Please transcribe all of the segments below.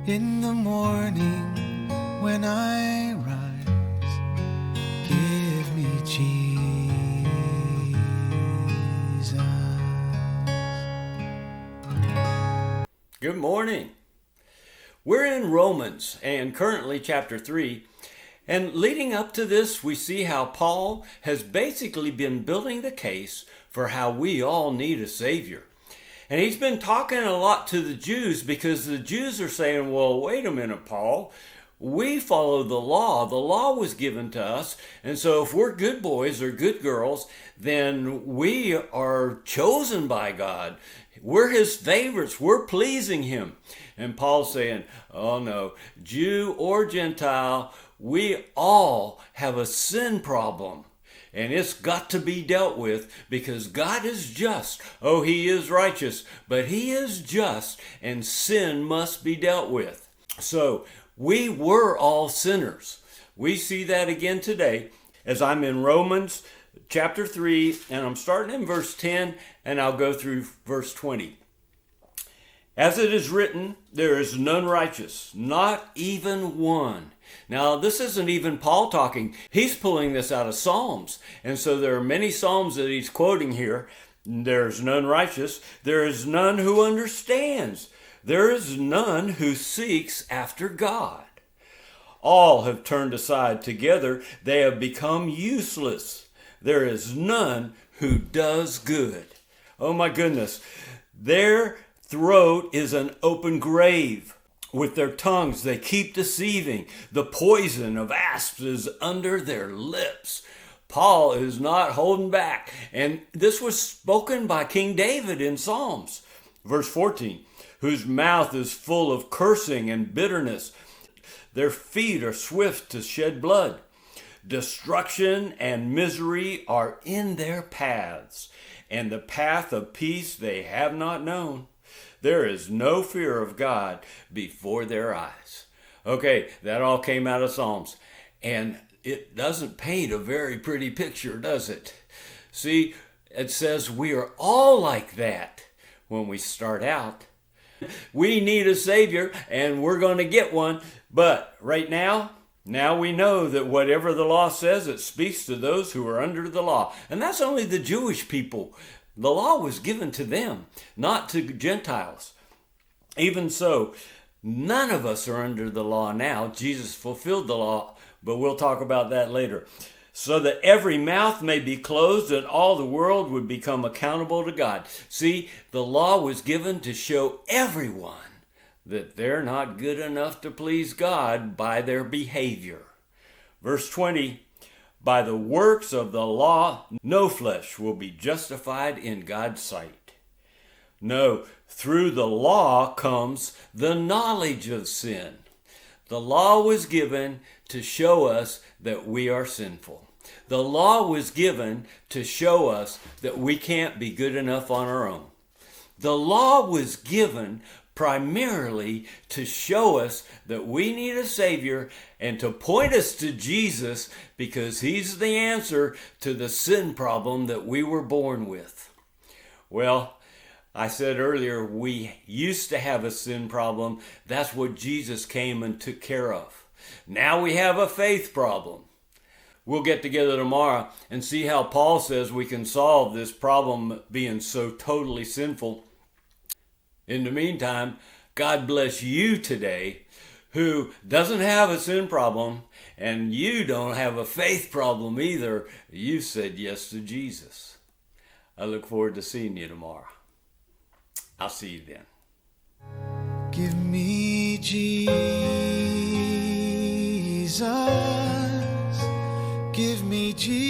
In the morning when I rise, give me Jesus. Good morning. We're in Romans and currently chapter 3. And leading up to this, we see how Paul has basically been building the case for how we all need a Savior. And he's been talking a lot to the Jews because the Jews are saying, well, wait a minute, Paul. We follow the law. The law was given to us. And so if we're good boys or good girls, then we are chosen by God. We're his favorites. We're pleasing him. And Paul's saying, oh no, Jew or Gentile, we all have a sin problem. And it's got to be dealt with because God is just. Oh, he is righteous, but he is just, and sin must be dealt with. So we were all sinners. We see that again today as I'm in Romans chapter 3, and I'm starting in verse 10, and I'll go through verse 20. As it is written, there is none righteous, not even one. Now, this isn't even Paul talking. He's pulling this out of Psalms. And so there are many Psalms that he's quoting here. There is none righteous. There is none who understands. There is none who seeks after God. All have turned aside together. They have become useless. There is none who does good. Oh my goodness. Their throat is an open grave. With their tongues they keep deceiving. The poison of asps is under their lips. Paul is not holding back. And this was spoken by King David in Psalms. Verse 14, whose mouth is full of cursing and bitterness. Their feet are swift to shed blood. Destruction and misery are in their paths, and the path of peace they have not known. There is no fear of God before their eyes. Okay, that all came out of Psalms. And it doesn't paint a very pretty picture, does it? See, it says we are all like that when we start out. We need a Savior, and we're going to get one. But right now we know that whatever the law says, it speaks to those who are under the law. And that's only the Jewish people. The law was given to them, not to Gentiles. Even so, none of us are under the law now. Jesus fulfilled the law, but we'll talk about that later. So that every mouth may be closed and all the world would become accountable to God. See, the law was given to show everyone that they're not good enough to please God by their behavior. Verse 20, by the works of the law, no flesh will be justified in God's sight. No, through the law comes the knowledge of sin. The law was given to show us that we are sinful. The law was given to show us that we can't be good enough on our own. The law was given primarily to show us that we need a Savior and to point us to Jesus because he's the answer to the sin problem that we were born with. Well, I said earlier, we used to have a sin problem. That's what Jesus came and took care of. Now we have a faith problem. We'll get together tomorrow and see how Paul says we can solve this problem being so totally sinful. In the meantime, God bless you today who doesn't have a sin problem, and you don't have a faith problem either. You said yes to Jesus. I look forward to seeing you tomorrow. I'll see you then. Give me Jesus. Give me Jesus.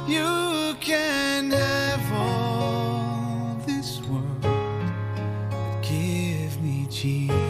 You can have all this world, but give me Jesus.